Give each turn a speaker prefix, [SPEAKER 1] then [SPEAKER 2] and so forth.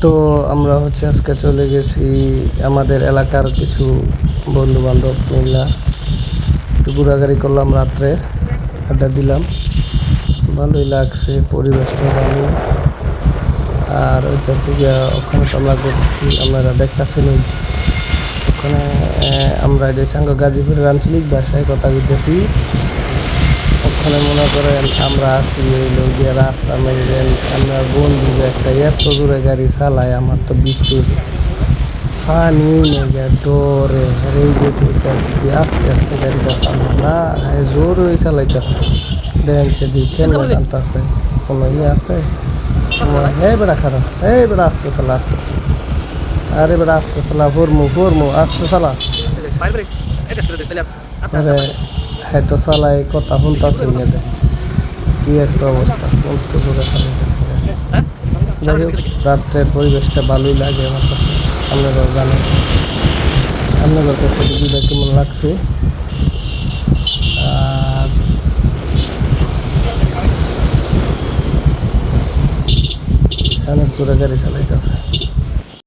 [SPEAKER 1] তো আমরা আজকে চলে গেছি আমাদের এলাকার কিছু বন্ধু বান্ধব মিল্লা একটু ঘোরাঘুরি করলাম, রাত্রে আড্ডা দিলাম, ভালোই লাগছে, পরিবেশটা ভালো। আর হইতেছে গিয়া ওখানে তো আমরা করতেছি, আপনারা দেখতেছেন ওখানে আমরা যে সাঙ্গ গাজীপুরের আঞ্চলিক ভাষায় কথা বলতেছি। ওখানে মনে করেন আমরা আসি হইলো গিয়ে রাস্তা মেরে আমরা বন্ধু যে একটা এত দূরে গাড়ি চালায়, আমার তো বিট্টু পানি নেই ডরে এই যে কইতাছি তুই আস্তে আস্তে গাড়িটা চালা না, জোর হয়ে চালাইতেছে। দেখেন সে দিচ্ছেন টানতেছে, কোনো ইয়ে আছে? এই বেড়া খারাপ, এই বেড়া আস্তে চালা, আস্তে চালা, আরে বেড়া আস্তে চালা, ফরমু আস্তে চালা। আরে হ্যাঁ তো চালাই কথা শুনতেছে ইয়ে, কি একটা অবস্থা, বলতে করে চালাইতেছে। যাই হোক, রাত্রের পরিবেশটা ভালোই লাগে আমার কাছে, আপনারাও জানেন। আপনাদের কাছে ভিডিওটা কেমন লাগছে? আর অনেক জোরে গাড়ি চালাইতেছে।